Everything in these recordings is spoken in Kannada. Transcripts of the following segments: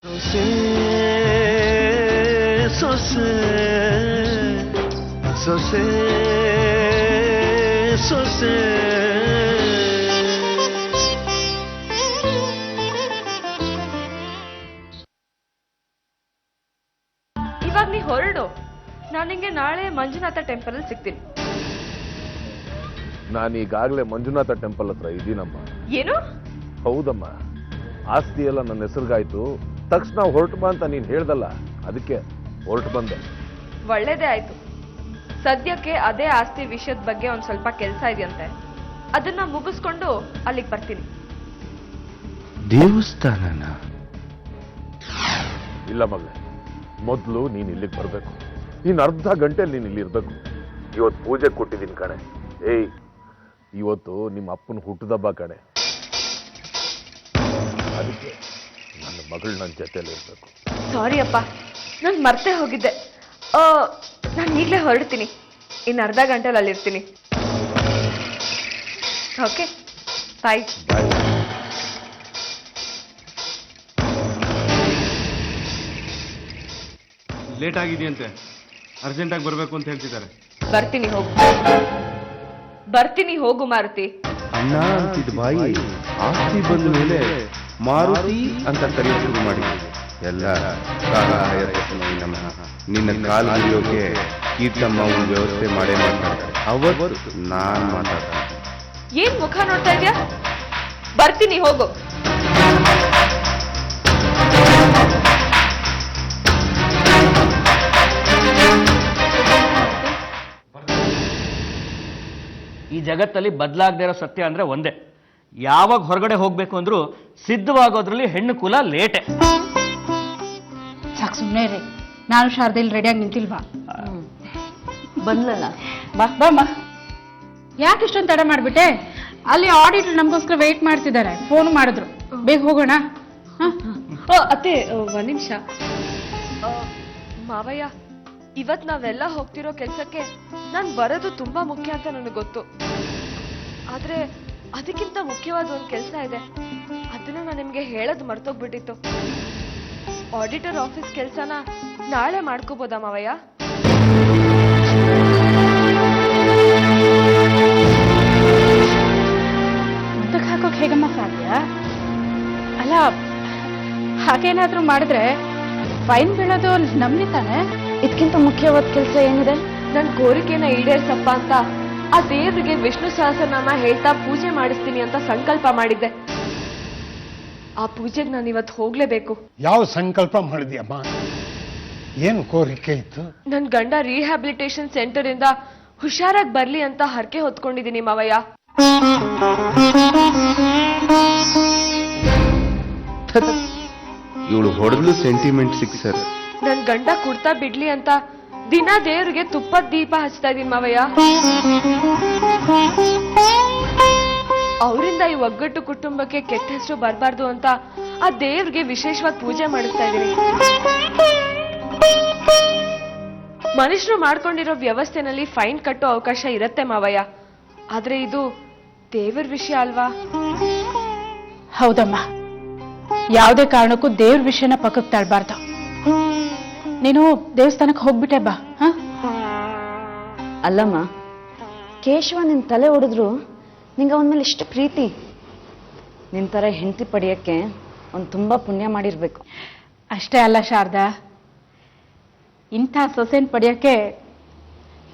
ಇವಾಗ ನೀ ಹೊರಡು, ನಾನು ನಿಂಗೆ ನಾಳೆ ಮಂಜುನಾಥ ಟೆಂಪಲ್ ಅಲ್ಲಿ ಸಿಗ್ತೀನಿ. ನಾನು ಈಗಾಗಲೇ ಮಂಜುನಾಥ ಟೆಂಪಲ್ ಹತ್ರ ಇದ್ದೀನಮ್ಮ. ಏನು? ಹೌದಮ್ಮ, ಆಸ್ತಿ ಎಲ್ಲ ನನ್ನ ಹೆಸರಿಗಾಯ್ತು. ತಕ್ಷಣ ಹೊರಟು ಬಾ ಅಂತ ನೀನು ಹೇಳ್ದಲ್ಲ, ಅದಕ್ಕೆ ಹೊರಟು ಬಂದೆ. ಒಳ್ಳೇದೇ ಆಯ್ತು. ಸದ್ಯಕ್ಕೆ ಅದೇ ಆಸ್ತಿ ವಿಷಯದ ಬಗ್ಗೆ ಒಂದ್ ಸ್ವಲ್ಪ ಕೆಲಸ ಇದೆಯಂತೆ, ಅದನ್ನ ಮುಗಿಸ್ಕೊಂಡು ಅಲ್ಲಿಗೆ ಬರ್ತೀನಿ. ದೇವಸ್ಥಾನನ? ಇಲ್ಲ ಮಗಳೇ, ಮೊದಲು ನೀನು ಇಲ್ಲಿಗೆ ಬರಬೇಕು. ನೀನು ಅರ್ಧ ಗಂಟೆಯಲ್ಲಿ ನೀನು ಇಲ್ಲಿ ಇರಬೇಕು. ಇವತ್ತು ಪೂಜೆ ಕೊಟ್ಟಿದ್ದೀನಿ ಕಣೆ. ಏಯ್, ಇವತ್ತು ನಿಮ್ಮ ಅಪ್ಪನ ಹುಟ್ಟುದಬ್ಬ ಕಣೆ. ಅದಕ್ಕೆ ನನ್ನ ಮಗಳು ನನ್ನ ಜೊತೆಯಲ್ಲಿ ಇರಬೇಕು. ಸಾರಿ ಅಪ್ಪ, ನಾನು ಮರ್ತೇ ಹೋಗಿದ್ದೆ. ನಾನು ಈಗಲೇ ಹೊರಡ್ತೀನಿ. ಇನ್ನು ಅರ್ಧ ಗಂಟೆಲಿ ಅಲ್ಲಿರ್ತೀನಿ. ಓಕೆ, ಬಾಯ್. ಲೇಟ್ ಆಗಿದೆಯಂತೆ, ಅರ್ಜೆಂಟಾಗಿ ಬರಬೇಕು ಅಂತ ಹೇಳ್ತಿದ್ದಾರೆ. ಬರ್ತೀನಿ ಹೋಗು ಮಾರುತಿ. ಅಣ್ಣ ಅಂತಿದ್ದ ಬಾಯಿ ಆಸ್ತಿ ಬಂದ ಮೇಲೆ ಮಾರುತಿ ಅಂತ ಕರೆಯ ಶುರು ಮಾಡಿ ಎಲ್ಲ ನಿನ್ನ ಕಾಲು ಹಿಡಿಯೋಕೆ ಕೀರ್ತಮ್ಮ ಒಂದು ವ್ಯವಸ್ಥೆ ಮಾಡೇ ಮಾಡ್ತಾರೆ. ಅವತ್ತು ನಾನ್ ಮಾತಾಡ್ತೀನಿ. ಏನ್ ಮುಖ ನೋಡ್ತಾ ಇದ್ಯಾ? ಬರ್ತೀನಿ ಹೋಗು. ಈ ಜಗತ್ತಲ್ಲಿ ಬದಲಾಗದೇ ಇರೋ ಸತ್ಯ ಅಂದ್ರೆ ಒಂದೇ, ಯಾವಾಗ ಹೊರಗಡೆ ಹೋಗ್ಬೇಕು ಅಂದ್ರೂ ಸಿದ್ಧವಾಗೋದ್ರಲ್ಲಿ ಹೆಣ್ಣು ಕುಲ ಲೇಟೆ. ಸಾಕು ಸುಮ್ಮನೆ ರೀ, ನಾನು ಶಾರದಲ್ಲಿ ರೆಡಿಯಾಗಿ ನಿಂತಿಲ್ವಾ? ಬಂದ್ಲಲ್ಲ, ಬಾಮ್ಮ. ಯಾಕೆ ಇಷ್ಟೊಂದು ತಡ ಮಾಡ್ಬಿಟ್ಟೆ? ಅಲ್ಲಿ ಆಡಿಟರ್ ನಮಗೋಸ್ಕರ ವೇಟ್ ಮಾಡ್ತಿದ್ದಾರೆ, ಫೋನ್ ಮಾಡಿದ್ರು. ಬೇಗ ಹೋಗೋಣ. ಅತ್ತೆ ಒಂದ್ ನಿಮಿಷ. ಮಾವಯ್ಯ, ಇವತ್ ನಾವೆಲ್ಲ ಹೋಗ್ತಿರೋ ಕೆಲ್ಸಕ್ಕೆ ನಾನ್ ಬರೋದು ತುಂಬಾ ಮುಖ್ಯ ಅಂತ ನನಗೆ ಗೊತ್ತು. ಆದ್ರೆ ಅದಕ್ಕಿಂತ ಮುಖ್ಯವಾದ ಒಂದು ಕೆಲಸ ಇದೆ, ಅದನ್ನ ನಾನು ನಿಮ್ಗೆ ಹೇಳೋದು ಮರ್ತೋಗ್ಬಿಟ್ಟಿತ್ತು. ಆಡಿಟರ್ ಆಫೀಸ್ ಕೆಲ್ಸನ ನಾಳೆ ಮಾಡ್ಕೋಬೋದಾ ಮಾವಯ್ಯ? ಮುಂದಕ್ಕೆ ಹಾಕೋಕ್ ಹೇಗಮ್ಮ ಸಾಧ್ಯ? ಅಲ್ಲ, ಹಾಗೇನಾದ್ರೂ ಮಾಡಿದ್ರೆ ಫೈನ್ ಬೀಳೋದು ನಮ್ಗೆ ತಾನೆ. ಇದಕ್ಕಿಂತ ಮುಖ್ಯವಾದ ಕೆಲಸ ಏನಿದೆ? ನನ್ ಕೋರಿಕೆನ ಈಡೇರ್ಸಪ್ಪ ಅಂತ ಆ ದೇವರಿಗೆ ವಿಷ್ಣು ಸಹಸ್ರನಾಮ ಹೇಳ್ತಾ ಪೂಜೆ ಮಾಡಿಸ್ತೀನಿ ಅಂತ ಸಂಕಲ್ಪ ಮಾಡಿದ್ದೆ. ಆ ಪೂಜೆಗೆ ನಾನು ಇವತ್ತು ಹೋಗ್ಲೇಬೇಕು. ಯಾವ ಸಂಕಲ್ಪ ಮಾಡಿದ್ಯಮ್ಮ? ಏನು ಕೋರಿಕೆ ಇತ್ತು? ನನ್ ಗಂಡ ರಿಹ್ಯಾಬಿಲಿಟೇಷನ್ ಸೆಂಟರ್ ಇಂದ ಹುಷಾರಾಗಿ ಬರ್ಲಿ ಅಂತ ಹರಕೆ ಹೊತ್ಕೊಂಡಿದ್ದೀನಿ ಮಾವಯ್ಯ. ಇವಳು ಹೊಡೆದ್ಲು ಸೆಂಟಿಮೆಂಟ್ ಸಿಕ್ಸರ್. ನನ್ ಗಂಡ ಕುಡ್ತಾ ಬಿಡ್ಲಿ ಅಂತ ದಿನ ದೇವ್ರಿಗೆ ತುಪ್ಪದ ದೀಪ ಹಚ್ತಾ ಇದೀನಿ ಮಾವಯ್ಯ. ಅವರಿಂದ ಈ ಒಗ್ಗಟ್ಟು ಕುಟುಂಬಕ್ಕೆ ಕೆಟ್ಟ ಹೆಸರು ಬರಬಾರ್ದು ಅಂತ ಆ ದೇವ್ರಿಗೆ ವಿಶೇಷವಾದ ಪೂಜೆ ಮಾಡಿಸ್ತಾ ಇದೀನಿ. ಮನುಷ್ಯರು ಮಾಡ್ಕೊಂಡಿರೋ ವ್ಯವಸ್ಥೆನಲ್ಲಿ ಫೈನ್ ಕಟ್ಟೋ ಅವಕಾಶ ಇರತ್ತೆ ಮಾವಯ್ಯ, ಆದ್ರೆ ಇದು ದೇವ್ರ ವಿಷಯ ಅಲ್ವಾ? ಹೌದಮ್ಮ, ಯಾವುದೇ ಕಾರಣಕ್ಕೂ ದೇವ್ರ ವಿಷಯನ ಪಕ್ಕಕ್ಕೆ ತಳ್ಬಾರ್ದು. ನೀನು ದೇವಸ್ಥಾನಕ್ಕೆ ಹೋಗ್ಬಿಟ್ಟೆ ಬಾ. ಅಲ್ಲಮ್ಮ, ಕೇಶವ ನಿನ್ ತಲೆ ಹೊಡೆದ್ರು ನಿಂಗೆ ಅವನ ಮೇಲೆ ಇಷ್ಟು ಪ್ರೀತಿ. ನಿನ್ ತರ ಹೆಂಡತಿ ಪಡೆಯಕ್ಕೆ ಅವ್ನು ತುಂಬಾ ಪುಣ್ಯ ಮಾಡಿರ್ಬೇಕು. ಅಷ್ಟೇ ಅಲ್ಲ ಶಾರದಾ, ಇಂಥ ಸೊಸೆನ್ ಪಡೆಯಕ್ಕೆ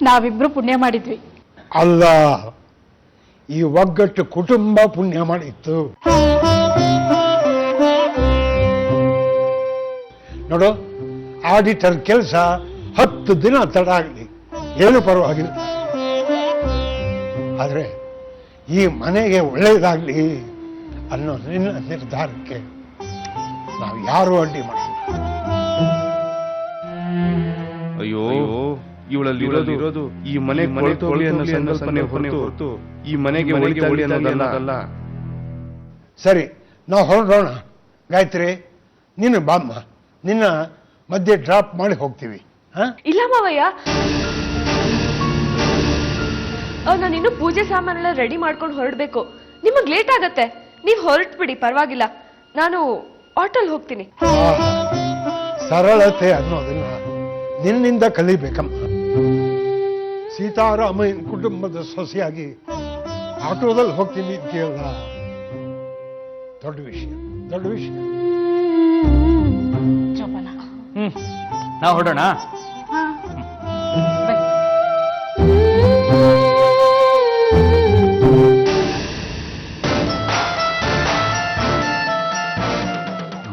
ನಾವಿಬ್ರು ಪುಣ್ಯ ಮಾಡಿದ್ವಿ. ಅಲ್ಲ, ಈ ಒಗ್ಗಟ್ಟು ಕುಟುಂಬ ಪುಣ್ಯ ಮಾಡಿತ್ತು. ನೋಡು, ಆಡಿಟರ್ ಕೆಲಸ 10 ದಿನ ತಡ ಆಗಲಿ, ಏನು ಪರವಾಗಿಲ್ಲ. ಆದ್ರೆ ಈ ಮನೆಗೆ ಒಳ್ಳೆಯದಾಗ್ಲಿ ಅನ್ನೋ ನಿನ್ನ ನಿರ್ಧಾರಕ್ಕೆ ನಾವು ಯಾರು ಅಡ್ಡಿ ಮಾಡಲ್ಲ. ಅಯ್ಯೋ, ಇವಳಲ್ಲಿ ಇರೋದು ಈ ಮನೆ ಕೊಳ್ತೋಗ್ಲಿ ಅನ್ನೋ ಸಂಕಲ್ಪನೆ ಹೊರತು ಈ ಮನೆಗೆ ಒಳಿತಾಗ್ಲಿ ಅನ್ನೋದಲ್ಲ. ಸರಿ, ನಾವು ಹೊರಡೋಣ. ಗಾಯತ್ರಿ, ನೀನು ಬಾಮ್ಮ, ನಿನ್ನ ಮಧ್ಯೆ ಡ್ರಾಪ್ ಮಾಡಿ ಹೋಗ್ತೀವಿ. ಇಲ್ಲ ಮಾವಯ್ಯ, ನಾನಿನ್ನು ಪೂಜೆ ಸಾಮಾನೆಲ್ಲ ರೆಡಿ ಮಾಡ್ಕೊಂಡು ಹೊರಡ್ಬೇಕು. ನಿಮಗ್ ಲೇಟ್ ಆಗತ್ತೆ, ನೀವ್ ಹೊರಟ್ಬಿಡಿ, ಪರವಾಗಿಲ್ಲ. ನಾನು ಆಟೋಲ್ ಹೋಗ್ತೀನಿ. ಸರಳತೆ ಅನ್ನೋದನ್ನ ನಿನ್ನಿಂದ ಕಲಿಬೇಕಮ್ಮ. ಸೀತಾರಾಮಯ್ಯನ ಕುಟುಂಬದ ಸೊಸೆಯಾಗಿ ಆಟೋದಲ್ಲಿ ಹೋಗ್ತೀನಿ ಅಂತೀಯಲ್ಲ, ದೊಡ್ಡ ವಿಷಯ, ದೊಡ್ಡ ವಿಷಯ. ಜೋಪಾನ. ನಾವು ಹೊರಡೋಣ.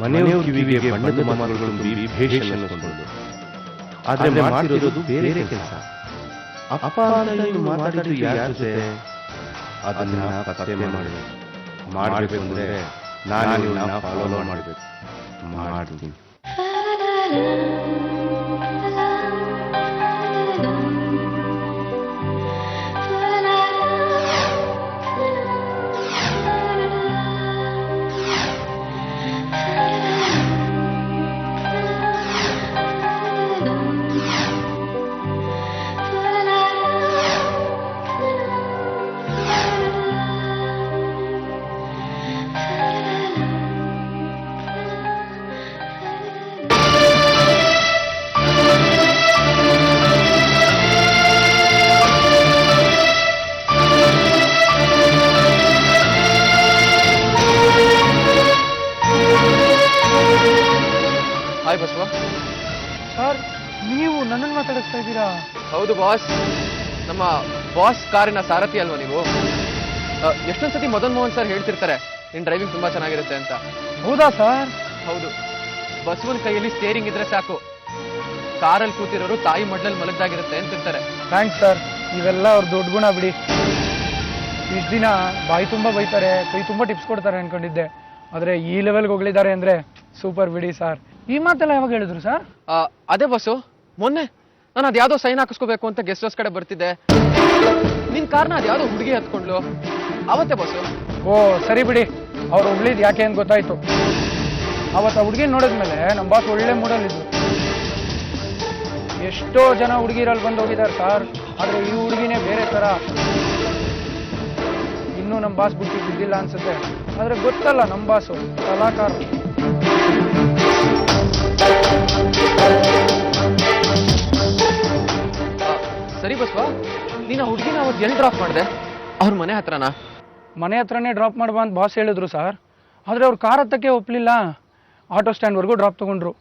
ಮನೆಯವ್ರ ಕಿವಿಗೆ ಬಣ್ಣದ ಮಾತುಗಳು ತುಂಬಿ ಭೇಷ ಅನ್ನಿಸ್ಕೊಂಡು, ಆದ್ರೆ ಮಾಡ್ತಿರೋದು ಬೇರೆ ಕೆಲಸ. ಅಪ್ಪ ಅಂತ ಇವ್ನು ಮಾತಾಡಿದ್ರು ಯಾರ ಜೊತೆ ಅದನ್ನ ಪತ್ತೆ ಮಾಡಬೇಕು ಅಂದ್ರೆ ನಾನು ಇವನ್ನ ಫಾಲೋ ಮಾಡಬೇಕು. ಮಾಡ್ತೀನಿ. ಹಾಯ್ ಬಸವ. ಸರ್, ನೀವು ನನ್ನನ್ನು ಮಾತಾಡಿಸ್ತಾ ಇದ್ದೀರಾ? ಹೌದು ಬಾಸ್, ನಮ್ಮ ಬಾಸ್ ಕಾರಿನ ಸಾರಥಿ ಅಲ್ವಾ ನೀವು? ಎಷ್ಟೊಂದು ಸತಿ ಮದನ್ ಮೋಹನ್ ಸರ್ ಹೇಳ್ತಿರ್ತಾರೆ ನಿನ್ ಡ್ರೈವಿಂಗ್ ತುಂಬಾ ಚೆನ್ನಾಗಿರುತ್ತೆ ಅಂತ. ಹೌದಾ ಸರ್? ಹೌದು. ಬಸವನ ಕೈಯಲ್ಲಿ ಸ್ಟೇರಿಂಗ್ ಇದ್ರೆ ಸಾಕು, ಕಾರಲ್ಲಿ ಕೂತಿರೋರು ತಾಯಿ ಮಡ್ಲಲ್ಲಿ ಮಲಗ್ದಾಗಿರುತ್ತೆ ಅಂತಿರ್ತಾರೆ. ಥ್ಯಾಂಕ್ಸ್ ಸರ್, ಇವೆಲ್ಲ ಅವ್ರ ದೊಡ್ಡ ಗುಣ ಬಿಡಿ. ಇಷ್ಟು ದಿನ ಬಾಯಿ ತುಂಬ ಬೈತಾರೆ, ಕೈ ತುಂಬ ಟಿಪ್ಸ್ ಕೊಡ್ತಾರೆ ಅನ್ಕೊಂಡಿದ್ದೆ, ಆದರೆ ಈ ಲೆವೆಲ್ಗೆ ಹೋಗ್ಲಿದ್ದಾರೆ ಅಂದ್ರೆ ಸೂಪರ್ ಬಿಡಿ ಸರ್. ಈ ಮಾತೆಲ್ಲ ಯಾವಾಗ ಹೇಳಿದ್ರು ಸರ್? ಅದೇ ಬಸ್ಸು, ಮೊನ್ನೆ ನಾನು ಅದ್ಯಾವುದೋ ಸೈನ್ ಹಾಕಿಸ್ಕೋಬೇಕು ಅಂತ ಗೆಸ್ಟ್ ಹೌಸ್ ಕಡೆ ಬರ್ತಿದ್ದೆ, ನಿನ್ ಕಾರ್ನ ಅದ್ಯಾವುದೋ ಹುಡುಗಿ ಹತ್ಕೊಂಡ್ಲು, ಅವತ್ತೇ ಬಸ್ಸು. ಓ ಸರಿ ಬಿಡಿ, ಅವ್ರು ಹುಡ್ಲಿದ್ ಯಾಕೆ ಅಂತ ಗೊತ್ತಾಯ್ತು. ಅವತ್ತು ಆ ಹುಡುಗಿನ ನೋಡಿದ್ಮೇಲೆ ನಮ್ಮ ಬಾಸ್ ಒಳ್ಳೆ ಮೂಡಲ್ಲಿದ್ರು. ಎಷ್ಟೋ ಜನ ಹುಡುಗಿರಲ್ಲಿ ಬಂದು ಹೋಗಿದ್ದಾರೆ ಸರ್, ಆದರೆ ಈ ಹುಡುಗಿನೇ ಬೇರೆ ಥರ. ಇನ್ನೂ ನಮ್ಮ ಬಾಸ್ ಬುಟ್ಟಿ ಬಿದ್ದಿಲ್ಲ ಅನ್ಸುತ್ತೆ, ಆದರೆ ಗೊತ್ತಲ್ಲ ನಮ್ಮ ಬಾಸು ಕಲಾಕಾರ. ಸರಿ ಬಸ್ವಾ, ನೀನು ಆ ಹುಡುಗಿನ ಅವತ್ತು ಎಲ್ಲಿ ಡ್ರಾಪ್ ಮಾಡಿದೆ? ಅವ್ರ ಮನೆ ಹತ್ರನಾ? ಮನೆ ಹತ್ರನೇ ಡ್ರಾಪ್ ಮಾಡುವ ಅಂತ ಬಾಸ್ ಹೇಳಿದ್ರು ಸರ್, ಆದರೆ ಅವ್ರು ಕಾರ್ ಹತ್ತಕ್ಕೆ ಒಪ್ಪಲಿಲ್ಲ. ಆಟೋ ಸ್ಟ್ಯಾಂಡ್ವರೆಗೂ ಡ್ರಾಪ್ ತೊಗೊಂಡ್ರು,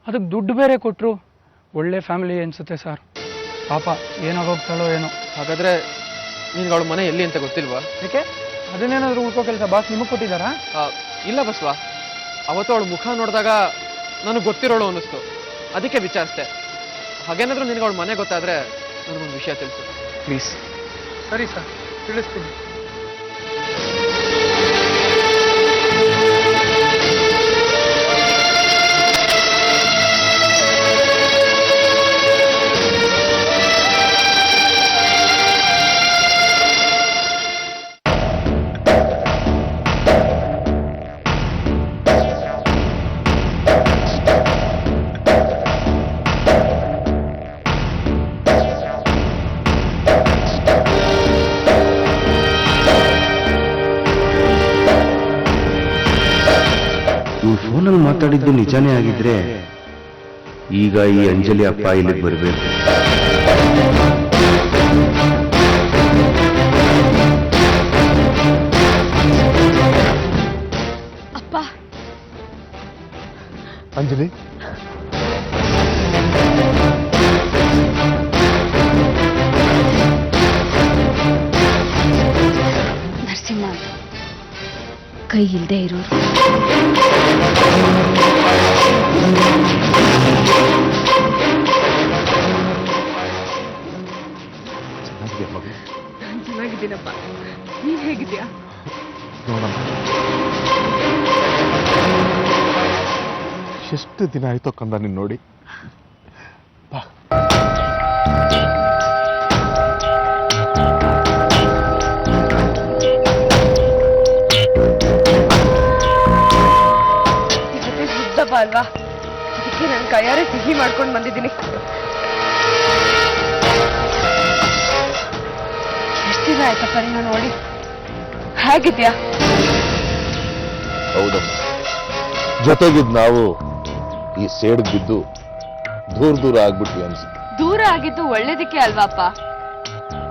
ಅದಕ್ಕೆ ದುಡ್ಡು ಬೇರೆ ಕೊಟ್ಟರು. ಒಳ್ಳೆ ಫ್ಯಾಮಿಲಿ ಅನಿಸುತ್ತೆ ಸರ್. ಪಾಪ ಏನಾಗೋಗ್ತಾಳೋ ಏನೋ. ಹಾಗಾದ್ರೆ ನಿನ್ಗೆ ಅವಳ ಮನೆ ಎಲ್ಲಿ ಅಂತ ಗೊತ್ತಿಲ್ವಾ? ಯಾಕೆ, ಅದನ್ನೇನಾದರೂ ಉಳ್ಕೋ ಕೆಲಸ ಬಾಸ್ ನಿಮಗೆ ಕೊಟ್ಟಿದ್ದಾರಾ? ಇಲ್ಲ ಬಸ್ವಾ, ಅವತ್ತು ಅವಳ ಮುಖ ನೋಡಿದಾಗ ನನಗೆ ಗೊತ್ತಿರೋಳು ಅನ್ನಿಸ್ತು, ಅದಕ್ಕೆ ವಿಚಾರಿಸ್ದೆ. ಹಾಗೇನಾದ್ರೂ ನಿನಗೆ ಅವಳ ಮನೆ ಗೊತ್ತಾದರೆ ನನಗೊಂದು ವಿಷಯ ತಿಳಿಸು ಪ್ಲೀಸ್. ಸರಿ ಸರ್, ತಿಳಿಸ್ತೀನಿ. ಫೋನಲ್ಲಿ ಮಾತಾಡಿದ್ದು ನಿಜಾನೇ ಆಗಿದ್ರೆ ಈಗ ಈ ಅಂಜಲಿ ಅಪ್ಪ ಇಲ್ಲಿಗೆ ಬರಬೇಕು. ಅಪ್ಪ. ಅಂಜಲಿ, ನರಸಿಂಹ ಕೈ ಇಲ್ಲದೆ ಇರೋರು. ಚೆನ್ನಾಗಿದ್ದೀನಪ್ಪ, ನೀನ್ ಹೇಗಿದ್ಯಾ? ಎಷ್ಟು ದಿನ ಆಯ್ತೋ ಕಂದ ನೀನ್ ನೋಡಿ. ಇವತ್ತೇ ಶುದ್ಧಪ್ಪ ಅಲ್ವಾ, ಅದಕ್ಕೆ ನನ್ನ ಕೈಯಾರೆ ಸಿಹಿ ಮಾಡ್ಕೊಂಡು ಬಂದಿದ್ದೀನಿ. ಎಷ್ಟು ದಿನ ಆಯ್ತಪ್ಪ ನೀನು ನೋಡಿ. ಹೇಗಿದ್ಯಾ? ಹೌದಮ್ಮ, ಜೊತೆಗಿದ್ ನಾವು ಈ ಸೇಡ್ ಬಿದ್ದು ದೂರ ದೂರ ಆಗ್ಬಿಟ್ವಿ ಅನ್ಸುತ್ತೆ. ದೂರ ಆಗಿದ್ದು ಒಳ್ಳೇದಕ್ಕೆ ಅಲ್ವಾಪ್ಪ,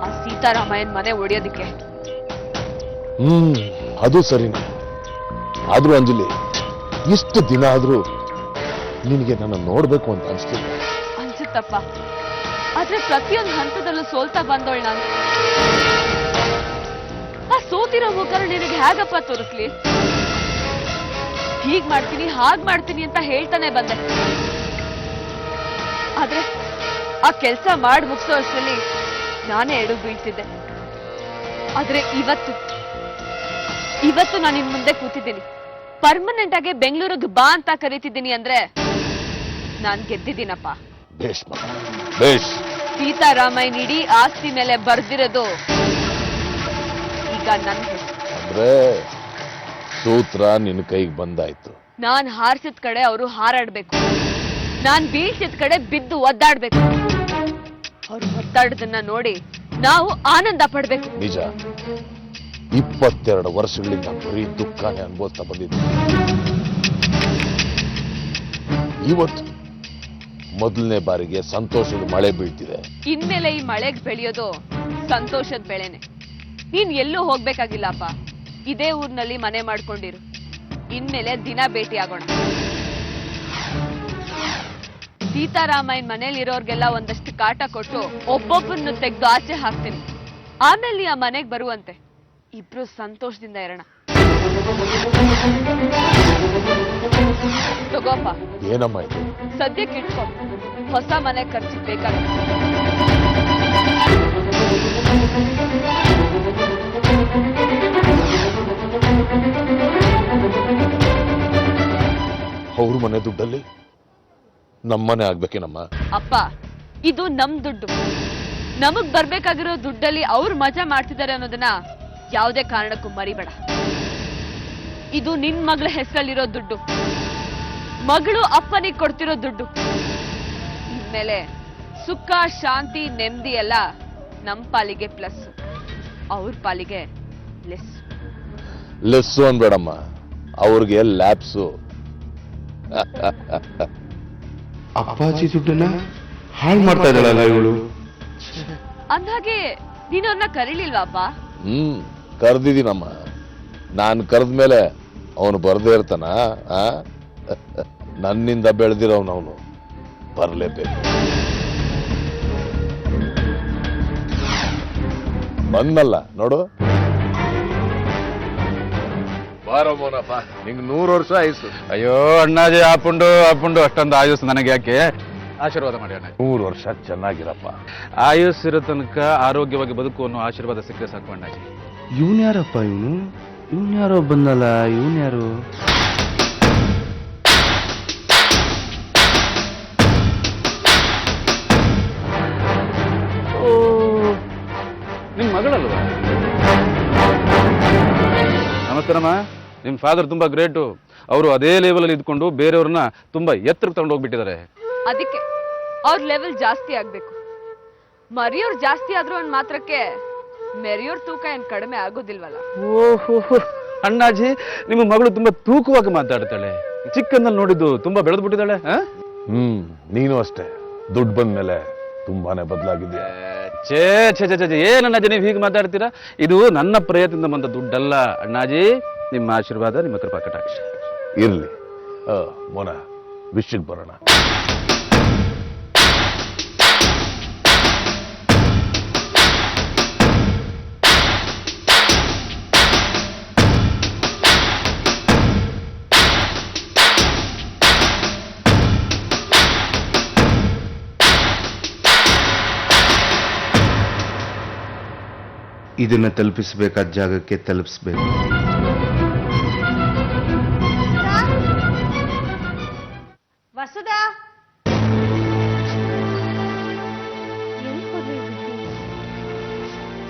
ಆ ಸೀತಾರಾಮಯ್ಯನ್ ಮನೆ ಒಡೆಯೋದಕ್ಕೆ. ಅದು ಸರಿನೇ. ಆದ್ರೂ ಅಂಜಲಿ, ಇಷ್ಟು ದಿನ ಆದ್ರೂ ನಿನಗೆ ನನ್ನ ನೋಡ್ಬೇಕು ಅಂತ ಅನ್ಸ್ತಿಲ್ಲ. ಅನ್ಸುತ್ತಪ್ಪ, ಆದ್ರೆ ಪ್ರತಿಯೊಂದು ಹಂತದಲ್ಲೂ ಸೋಲ್ತಾ ಬಂದೋಳ್ ನಾನು. ಆ ಸೋತಿರೋ ಮುಖರು ನಿನಗೆ ಹೇಗಪ್ಪ ತೋರಿಸ್ಲಿ? ಹೀಗ್ ಮಾಡ್ತೀನಿ ಹಾಗ್ ಮಾಡ್ತೀನಿ ಅಂತ ಹೇಳ್ತಾನೆ ಬಂದೆ. ಆದ್ರೆ ಆ ಕೆಲ್ಸ ಮಾಡಿ ಮುಗಿಸೋ ಅಷ್ಟರಲ್ಲಿ ನಾನೇ ಎಡು ಬೀಳ್ತಿದ್ದೆ. ಆದ್ರೆ ಇವತ್ತು ನಾನು ಇನ್ ಮುಂದೆ ಕೂತಿದ್ದೀನಿ, ಪರ್ಮನೆಂಟ್ ಆಗಿ ಬೆಂಗಳೂರಿಗೆ ಬಾ ಅಂತ ಕರೀತಿದ್ದೀನಿ ಅಂದ್ರೆ ನಾನ್ ಗೆದ್ದಿದ್ದೀನಪ್ಪ. ಸೀತಾರಾಮಯ್ಯನ ಇಡೀ ಆಸ್ತಿ ಮೇಲೆ ಬರ್ದಿರೋದು ಈಗ ನನ್ನ ಅಂದ್ರೆ ಸೂತ್ರ ನಿನ್ನ ಕೈಗೆ ಬಂದಾಯ್ತು. ನಾನ್ ಹಾರಿಸಿದ ಕಡೆ ಅವರು ಹಾರಾಡ್ಬೇಕು, ನಾನ್ ಬೀಳ್ಸಿದ ಕಡೆ ಬಿದ್ದು ಒದ್ದಾಡ್ಬೇಕು. ಅವ್ರು ಒದ್ದಾಡೋದನ್ನ ನೋಡಿ ನಾವು ಆನಂದ ಪಡ್ಬೇಕು. ನಿಜ, 22 ವರ್ಷಗಳಿಂದ ಬರೀ ದುಃಖನೇ ಅನುಭವಿಸ್ತಾ ಬಂದಿದ್ದೆ. ಇವತ್ತು ಮೊದಲನೇ ಬಾರಿಗೆ ಸಂತೋಷದ ಮಳೆ ಬೀಳ್ತಿದೆ. ಇನ್ಮೇಲೆ ಈ ಮಳೆಗೆ ಬೆಳೆಯೋದು ಸಂತೋಷದ ಬೆಳೆನೆ. ನೀನ್ ಎಲ್ಲೂ ಹೋಗ್ಬೇಕಾಗಿಲ್ಲಪ್ಪ, ಇದೇ ಊರ್ನಲ್ಲಿ ಮನೆ ಮಾಡ್ಕೊಂಡಿರು. ಇನ್ಮೇಲೆ ದಿನ ಭೇಟಿ ಆಗೋಣ. ಸೀತಾರಾಮಯ್ಯನ ಮನೇಲಿರೋರ್ಗೆಲ್ಲ ಒಂದಷ್ಟು ಕಾಟ ಕೊಟ್ಟು ಒಬ್ಬೊಬ್ಬರನ್ನು ತೆಗೆದು ಆಚೆ ಹಾಕ್ತೀನಿ. ಆಮೇಲೆ ನೀ ಆ ಮನೆಗೆ ಬರುವಂತೆ ಇಬ್ರು ಸಂತೋಷದಿಂದ ಇರೋಣ. ತಗೋಪ್ಪ. ಏನಮ್ಮ ಇದು? ಸದ್ಯಕ್ಕೆ ಇಟ್ಕೊ, ಹೊಸ ಮನೆ ಖರ್ಚಿಗೆ ಬೇಕಾಗುತ್ತೆ. ಅವ್ರ ಮನೆ ದುಡ್ಡಲ್ಲಿ ನಮ್ಮನೆ ಆಗ್ಬೇಕೇನಮ್ಮ? ಅಪ್ಪ, ಇದು ನಮ್ ದುಡ್ಡು. ನಮಗ್ ಬರ್ಬೇಕಾಗಿರೋ ದುಡ್ಡಲ್ಲಿ ಅವ್ರು ಮಜಾ ಮಾಡ್ತಿದ್ದಾರೆ ಅನ್ನೋದನ್ನ ಯಾವುದೇ ಕಾರಣಕ್ಕೂ ಮರಿಬೇಡ. ಇದು ನಿನ್ ಮಗಳ ಹೆಸರಲ್ಲಿರೋ ದುಡ್ಡು, ಮಗಳು ಅಪ್ಪನಿಗೆ ಕೊಡ್ತಿರೋ ದುಡ್ಡು. ಇನ್ಮೇಲೆ ಸುಖ ಶಾಂತಿ ನೆಮ್ಮದಿ ಎಲ್ಲ ನಮ್ ಪಾಲಿಗೆ ಪ್ಲಸ್, ಅವ್ರ ಪಾಲಿಗೆ ಲೆಸ್. ಲೆಸ್ಸು ಅನ್ಬೇಡಮ್ಮ, ಅವ್ರಿಗೆ ಲ್ಯಾಬ್ಸು. ಅಪ್ಪಾಜಿ ದುಡ್ಡನ್ನ ಹಾಳು ಮಾಡ್ತಾ ಇದ್ದಾಳಲ್ಲ ಇವಳು. ಅಂದಾಗೆ ನೀನು ಅವ್ರನ್ನ ಕರೀಲಿಲ್ವಾಪ? ಕರ್ದಿದ್ದೀನಮ್ಮ. ನಾನು ಕರೆದ್ಮೇಲೆ ಅವನು ಬರ್ದೇ ಇರ್ತಾನ? ನನ್ನಿಂದ ಬೆಳೆದಿರೋನವನು ಬರ್ಲೇಬೇಕು. ಬಂದಲ್ಲ ನೋಡು. ಬಾರೋ ಮೋನಪ್ಪ, ನಿಂಗೆ 100 ವರ್ಷ ಆಯ್ತು. ಅಯ್ಯೋ ಅಣ್ಣಾಜಿ, ಆಪುಂಡು ಅಷ್ಟೊಂದು ಆಯುಸ್ ನನಗೆ ಯಾಕೆ? ಆಶೀರ್ವಾದ ಮಾಡಿ ಅಣ್ಣ. 100 ವರ್ಷ ಚೆನ್ನಾಗಿರಪ್ಪ. ಆಯುಸ್ ಇರೋ ತನಕ ಆರೋಗ್ಯವಾಗಿ ಬದುಕು ಅನ್ನೋ ಆಶೀರ್ವಾದ ಸಿಕ್ಕರೆ ಸಾಕು ಅಣ್ಣಾಜಿ. ಇವನ್ ಯಾರಪ್ಪ? ಇವನ್ ಯಾರೋ ಬಂದಲ್ಲ, ಇವನ್ ಯಾರು? ನಿಮ್ ಮಗಳಲ್ವಾ? ನಮಸ್ಕಾರಮ್ಮ. ನಿಮ್ ಫಾದರ್ ತುಂಬಾ ಗ್ರೇಟು. ಅವರು ಅದೇ ಲೆವೆಲ್ ಅಲ್ಲಿ ಇದ್ಕೊಂಡು ಬೇರೆಯವ್ರನ್ನ ತುಂಬಾ ಎತ್ತರಕ್ಕೆ ತಗೊಂಡು ಹೋಗ್ಬಿಟ್ಟಿದ್ದಾರೆ. ಅದಕ್ಕೆ ಅವ್ರ ಲೆವೆಲ್ ಜಾಸ್ತಿ ಆಗ್ಬೇಕು. ಮರಿಯೋರ್ ಜಾಸ್ತಿ ಆದ್ರೂ ಒಂದ್ ಮಾತ್ರಕ್ಕೆ ಮೆರಿಯೋರ್ ತೂಕ ಏನ್ ಕಡಿಮೆ ಆಗೋದಿಲ್ವಲ್ಲ. ಓಹೋ ಅಣ್ಣಾಜಿ, ನಿಮ್ಮ ಮಗಳು ತುಂಬಾ ತೂಕವಾಗಿ ಮಾತಾಡ್ತಾಳೆ. ಚಿಕ್ಕಂದಲ್ಲಿ ನೋಡಿದ್ದು ತುಂಬಾ ಬೆಳೆದು ಬಿಟ್ಟಿದ್ದಾಳೆ. ನೀನು ಅಷ್ಟೇ, ದುಡ್ಡು ಬಂದ್ಮೇಲೆ ತುಂಬಾನೇ ಬದಲಾಗಿದ್ಯಾ. ಛೇ ಛೇ ಛೇ ಛೇ, ಏನಣ್ಣಾಜಿ ನೀವು ಹೀಗೆ ಮಾತಾಡ್ತೀರಾ? ಇದು ನನ್ನ ಪ್ರಯತ್ನದಿಂದ ಬಂದ ದುಡ್ಡಲ್ಲ ಅಣ್ಣಾಜಿ. ನಿಮ್ಮ ಆಶೀರ್ವಾದ, ನಿಮ್ಮ ಕೃಪಾ ಕಟಾಕ್ಷ ಇರ್ಲಿ. ಮೋನ, ವಿಷಯಕ್ಕೆ ಬರೋಣ. ಇದನ್ನ ತಲುಪಿಸಬೇಕಾದ ಜಾಗಕ್ಕೆ ತಲುಪಿಸ್ಬೇಕು. ವಸುದಾ,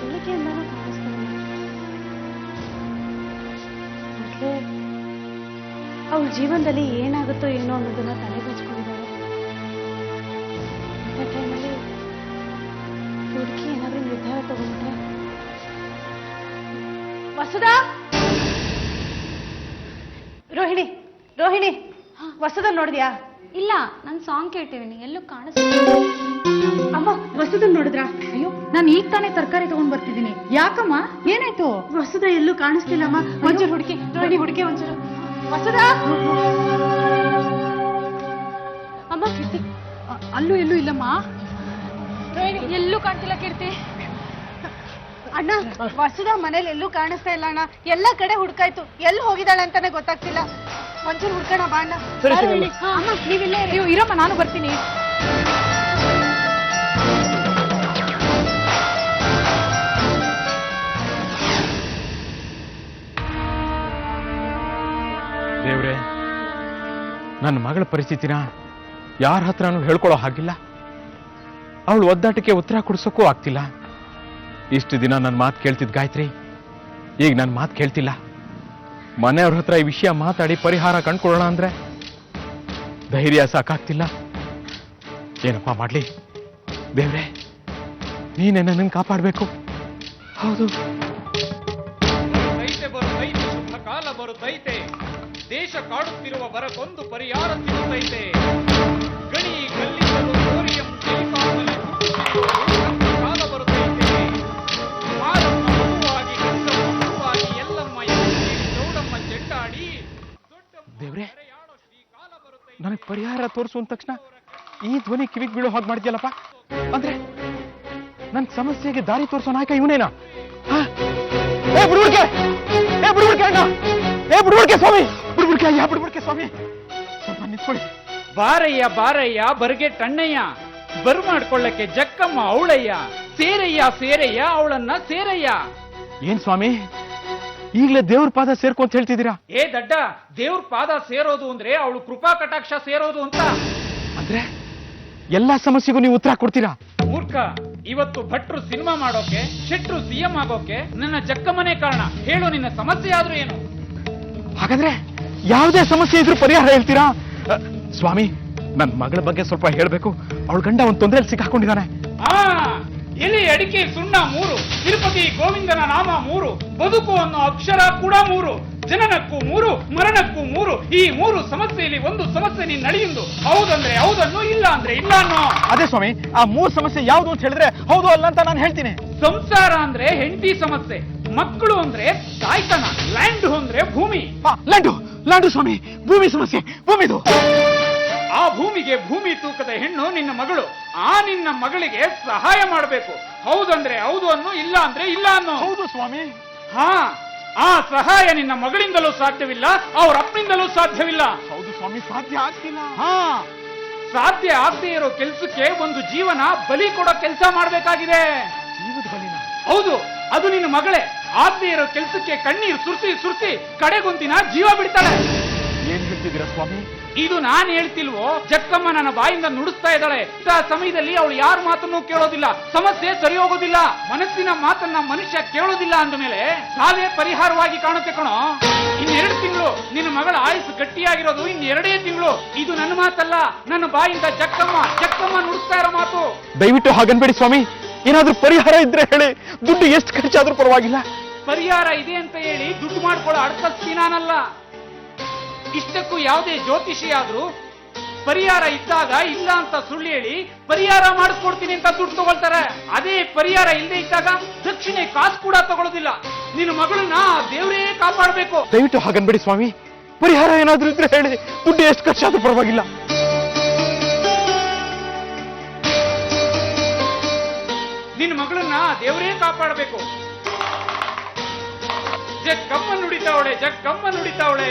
ಅವಳ ಜೀವನದಲ್ಲಿ ಏನಾಗುತ್ತೋ ಏನೋ ಅನ್ನೋದನ್ನ ತಲೆ ಬಚ್ಕೊಂಡಿದ್ದಾಳೆ. ಅಂತ ಟೈಮಲ್ಲಿ ಹುಡುಗಿ ಏನಾದ್ರೂ ನಿರ್ಧಾರ ತಗೊಂಡ್ರೆ. ವಸುದಾ, ರೋಹಿಣಿ, ಹೊಸದನ್ನ ನೋಡಿದ್ಯಾ? ಇಲ್ಲ, ನಾನು ಸಾಂಗ್ ಕೇಳ್ತಿದ್ದೀನಿ, ಎಲ್ಲೂ ಕಾಣಿಸ್ತಿಲ್ಲ. ಅಮ್ಮ ಹೊಸದನ್ನ ನೋಡಿದ್ರಾ? ಅಯ್ಯೋ, ನಾನು ಈಗ ತಾನೇ ತರಕಾರಿ ತಗೊಂಡ್ ಬರ್ತಿದ್ದೀನಿ. ಯಾಕಮ್ಮ, ಏನಾಯ್ತು? ಹೊಸದ ಎಲ್ಲೂ ಕಾಣಿಸ್ತಿಲ್ಲಮ್ಮ. ಒಂಚೂರು ಹುಡುಕಿ ನೋಡಿ, ಹುಡುಕಿ ಒಂಚೂರು. ಹೊಸದ ಅಮ್ಮ, ಕೀರ್ತಿ ಅಲ್ಲೂ ಎಲ್ಲೂ ಇಲ್ಲಮ್ಮ. ಎಲ್ಲೂ ಕಾಣ್ತಿಲ್ಲ ಕೀರ್ತಿ. ಅಣ್ಣ, ಹೊಸದ ಮನೇಲಿ ಎಲ್ಲೂ ಕಾಣಿಸ್ತಾ ಇಲ್ಲ ಅಣ್ಣ. ಎಲ್ಲ ಕಡೆ ಹುಡ್ಕಾಯ್ತು, ಎಲ್ಲಿ ಹೋಗಿದ್ದಾಳೆ ಅಂತಾನೆ ಗೊತ್ತಾಗ್ತಿಲ್ಲ. ಒಂಚೂರು ಹುಡ್ಕೋಣ ಬಾ ಅಣ್ಣ. ಅಮ್ಮ ನೀವಿಲ್ಲೇ ಇರಮ್ಮ, ನಾನು ಬರ್ತೀನಿ. ದೇವ್ರೆ, ನನ್ನ ಮಗಳ ಪರಿಸ್ಥಿತಿನ ಯಾರ ಹತ್ರನೂ ಹೇಳ್ಕೊಳ್ಳೋ ಹಾಗಿಲ್ಲ. ಅವಳು ಒದ್ದಾಟಕ್ಕೆ ಉತ್ತರ ಕೊಡ್ಸೋಕ್ಕೂ ಆಗ್ತಿಲ್ಲ. ಇಷ್ಟು ದಿನ ನನ್ನ ಮಾತು ಕೇಳ್ತಿದ್ ಗಾಯತ್ರಿ ಈಗ ನನ್ನ ಮಾತು ಕೇಳ್ತಿಲ್ಲ. ಮನೆಯವ್ರ ಹತ್ರ ಈ ವಿಷಯ ಮಾತಾಡಿ ಪರಿಹಾರ ಕಂಡ್ಕೊಳ್ಳೋಣ ಅಂದ್ರೆ ಧೈರ್ಯ ಸಾಕಾಗ್ತಿಲ್ಲ. ಏನಪ್ಪ ಮಾಡ್ಲಿ ದೇವ್ರೆ, ನೀನೇ ನನ್ನನ್ನು ಕಾಪಾಡಬೇಕು. ಹೌದು, ಬರುತ್ತೈತೆ ಶುಭ ಕಾಲ ಬರುತ್ತೈತೆ, ದೇಶ ಕಾಡುತ್ತಿರುವ ಬರಕ್ಕೊಂದು ಪರಿಹಾರ ಸಿಗುತ್ತೈತೆ. ಗಣಿ ಗಲ್ಲಿಸಲು ಸೋರಿಯಂ ಟೆಲಿಕಾಮಲ್ಲಿ ಕಾಲ ಬರುತ್ತೈತೆ. ಮಾರಮ್ಮ ಮಗುವಾಗಿ, ಕಕ್ಕಮ್ಮ ಮಗುವಾಗಿ, ಎಲ್ಲಮ್ಮ ಚೌಡಮ್ಮ ಚೆಂಡಾಡಿ ದೇವ್ರೆ, ನನಗೆ ಪರಿಹಾರ ತೋರಿಸು ಅಂದ ತಕ್ಷಣ ಈ ಧ್ವನಿ ಕಿವಿಗೆ ಬೀಳೋ ಹಾಗೆ ಮಾಡಿದ್ಯಲ್ಲಪ್ಪ. ಅಂದ್ರೆ ನನ್ನ ಸಮಸ್ಯೆಗೆ ದಾರಿ ತೋರಿಸೋ ನಾಯಕ ಇವನೇನಾ? ಸ್ವಾಮಿ, ಬಿಡ್ಬಿಡ್ಕೆ ಸ್ವಾಮಿ, ಸ್ವಲ್ಪ ನಿಂತ್ಕೊಳ್ಳಿ. ಬಾರಯ್ಯ ಬಾರಯ್ಯ ಬರ್ಗೆ ಟಣ್ಣಯ್ಯ, ಬರು ಮಾಡ್ಕೊಳ್ಳಕ್ಕೆ ಜಕ್ಕಮ್ಮ ಅವಳಯ್ಯ, ಸೇರಯ್ಯ ಸೇರಯ್ಯ ಅವಳನ್ನ ಸೇರಯ್ಯ. ಏನ್ ಸ್ವಾಮಿ, ಈಗಲೇ ದೇವ್ರ ಪಾದ ಸೇರ್ಕೊ ಅಂತ ಹೇಳ್ತಿದ್ದೀರಾ? ಏ ದಡ್ಡ, ದೇವ್ರ ಪಾದ ಸೇರೋದು ಅಂದ್ರೆ ಅವಳು ಕೃಪಾ ಕಟಾಕ್ಷ ಸೇರೋದು ಅಂತ. ಅಂದ್ರೆ ಎಲ್ಲಾ ಸಮಸ್ಯೆಗೂ ನೀವು ಉತ್ತರ ಕೊಡ್ತೀರಾ? ಮೂರ್ಖ, ಇವತ್ತು ಭಟ್ರು ಸಿನಿಮಾ ಮಾಡೋಕೆ, ಶೆಟ್ರು ಸಿಎಂ ಆಗೋಕೆ ನನ್ನ ಜಕ್ಕಮ್ಮನೇ ಕಾರಣ. ಹೇಳು, ನಿನ್ನ ಸಮಸ್ಯೆ ಆದ್ರೂ ಏನು? ಹಾಗಾದ್ರೆ ಯಾವುದೇ ಸಮಸ್ಯೆ ಇದ್ರೂ ಪರಿಹಾರ ಹೇಳ್ತೀರಾ? ಸ್ವಾಮಿ, ನನ್ನ ಮಗಳ ಬಗ್ಗೆ ಸ್ವಲ್ಪ ಹೇಳ್ಬೇಕು. ಅವಳ ಗಂಡ ಒಂದು ತೊಂದರೆಯಲ್ಲಿ ಸಿಕ್ಕಾಕೊಂಡಿದ್ದಾನೆ. ಎಲೆ ಅಡಿಕೆ ಸುಣ್ಣ 3, ತಿರುಪತಿ ಗೋವಿಂದನ ನಾಮ 3, ಬದುಕು ಅನ್ನೋ ಅಕ್ಷರ ಕೂಡ 3, ಜನನಕ್ಕೂ 3, ಮರಣಕ್ಕೂ 3. ಈ 3 ಸಮಸ್ಯೆಯಲ್ಲಿ ಒಂದು ಸಮಸ್ಯೆ ನೀನ್ ನಡೆಯುವುದು. ಹೌದಂದ್ರೆ ಹೌದನ್ನು, ಇಲ್ಲ ಅಂದ್ರೆ ಇಲ್ಲ ಅನ್ನೋ. ಅದೇ ಸ್ವಾಮಿ, ಆ 3 ಸಮಸ್ಯೆ ಯಾವುದು ಅಂತ ಹೇಳಿದ್ರೆ ಹೌದು ಅಲ್ಲ ಅಂತ ನಾನು ಹೇಳ್ತೀನಿ. ಸಂಸಾರ ಅಂದ್ರೆ ಹೆಂಡತಿ ಸಮಸ್ಯೆ, ಮಕ್ಕಳು ಅಂದ್ರೆ ತಾಯ್ತನ, ಲ್ಯಾಂಡ್ ಅಂದ್ರೆ ಭೂಮಿ. ಲ್ಯಾಂಡು ಸ್ವಾಮಿ, ಭೂಮಿ ಸಮಸ್ಯೆ, ಭೂಮಿದು. ಆ ಭೂಮಿಗೆ ಭೂಮಿ ತೂಕದ ಹೆಣ್ಣು ನಿನ್ನ ಮಗಳು. ಆ ನಿನ್ನ ಮಗಳಿಗೆ ಸಹಾಯ ಮಾಡಬೇಕು. ಹೌದಂದ್ರೆ ಹೌದು ಅನ್ನು, ಇಲ್ಲ ಅಂದ್ರೆ ಇಲ್ಲ ಅನ್ನೋ. ಹೌದು ಸ್ವಾಮಿ. ಆ ಸಹಾಯ ನಿನ್ನ ಮಗಳಿಂದಲೂ ಸಾಧ್ಯವಿಲ್ಲ, ಅವ್ರ ಅಪ್ಪನಿಂದಲೂ ಸಾಧ್ಯವಿಲ್ಲ. ಹೌದು ಸ್ವಾಮಿ, ಸಾಧ್ಯ ಆಗ್ತಿಲ್ಲ. ಸಾಧ್ಯ ಆಗದೆ ಇರೋ ಕೆಲ್ಸಕ್ಕೆ ಒಂದು ಜೀವನ ಬಲಿ ಕೊಡೋ ಕೆಲಸ ಮಾಡ್ಬೇಕಾಗಿದೆ. ಜೀವದ ಬಲಿನ? ಹೌದು, ಅದು ನಿನ್ನ ಮಗಳೇ. ಆಗದೆ ಇರೋ ಕೆಲ್ಸಕ್ಕೆ ಕಣ್ಣೀರು ಸುರಿಸಿ ಕಡೆಗೊಂದಿನ ಜೀವ ಬಿಡ್ತಾಳೆ. ಏನ್ ಹೇಳ್ತಿದ್ದೀರಾ ಸ್ವಾಮಿ? ಇದು ನಾನ್ ಹೇಳ್ತಿಲ್ವೋ, ಜಕ್ಕಮ್ಮ ನನ್ನ ಬಾಯಿಂದ ನುಡಿಸ್ತಾ ಇದ್ದಾಳೆ. ಆ ಸಮಯದಲ್ಲಿ ಅವಳು ಯಾರ ಮಾತನ್ನು ಕೇಳೋದಿಲ್ಲ, ಸಮಸ್ಯೆ ಸರಿ ಹೋಗೋದಿಲ್ಲ. ಮನಸ್ಸಿನ ಮಾತನ್ನ ಮನುಷ್ಯ ಕೇಳೋದಿಲ್ಲ ಅಂದಮೇಲೆ ಸಾವೇ ಪರಿಹಾರವಾಗಿ ಕಾಣುತ್ತೆ ಕಣೋ. 2 ತಿಂಗಳು ನಿನ್ನ ಮಗಳ ಆಯುಸ್ಸು ಗಟ್ಟಿಯಾಗಿರೋದು, 2 ತಿಂಗಳು. ಇದು ನನ್ನ ಮಾತಲ್ಲ, ನನ್ನ ಬಾಯಿಂದ ಜಕ್ಕಮ್ಮ ನುಡಿಸ್ತಾ ಇರೋ ಮಾತು. ದಯವಿಟ್ಟು ಹಾಗನ್ಬೇಡಿ ಸ್ವಾಮಿ, ಏನಾದ್ರೂ ಪರಿಹಾರ ಇದ್ರೆ ಹೇಳಿ. ದುಡ್ಡು ಎಷ್ಟು ಖರ್ಚಾದ್ರೂ ಪರವಾಗಿಲ್ಲ. ಪರಿಹಾರ ಇದೆ ಅಂತ ಹೇಳಿ ದುಡ್ಡು ಮಾಡ್ಕೊಳ್ಳೋ ಅಡ್ಕಸ್ತಿ ನಾನಲ್ಲ. ಇಷ್ಟಕ್ಕೂ ಯಾವುದೇ ಜ್ಯೋತಿಷಿ ಆದ್ರೂ ಪರಿಹಾರ ಇದ್ದಾಗ ಇಲ್ಲ ಅಂತ ಸುಳ್ಳು ಹೇಳಿ ಪರಿಹಾರ ಮಾಡಿಸ್ಕೊಡ್ತೀನಿ ಅಂತ ದುಡ್ಡು ತಗೊಳ್ತಾರೆ. ಅದೇ ಪರಿಹಾರ ಇಲ್ಲದೆ ಇದ್ದಾಗ ದಕ್ಷಿಣೆ ಕಾಸು ಕೂಡ ತಗೊಳ್ಳೋದಿಲ್ಲ. ನಿನ್ನ ಮಗಳನ್ನ ದೇವರೇ ಕಾಪಾಡಬೇಕು. ದಯವಿಟ್ಟು ಹಾಗನ್ಬೇಡಿ ಸ್ವಾಮಿ, ಪರಿಹಾರ ಏನಾದ್ರೂ ಇದ್ರೆ ಹೇಳಿ. ದುಡ್ಡು ಎಷ್ಟು ಖರ್ಚಾದ್ರೂ ಪರವಾಗಿಲ್ಲ. ನಿನ್ನ ಮಗಳನ್ನ ದೇವರೇ ಕಾಪಾಡಬೇಕು. ಜಕ್ಕಮ್ಮ ನುಡಿತಾವಳೆ.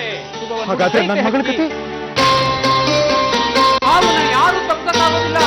ಹಾಗಾದ್ರೆ ನನ್ನ ಮಗಳ ಕತೆ ಅವನ್ನ ಯಾರು ತಪ್ಪಕ್ಕಾಗೋದಿಲ್ಲ.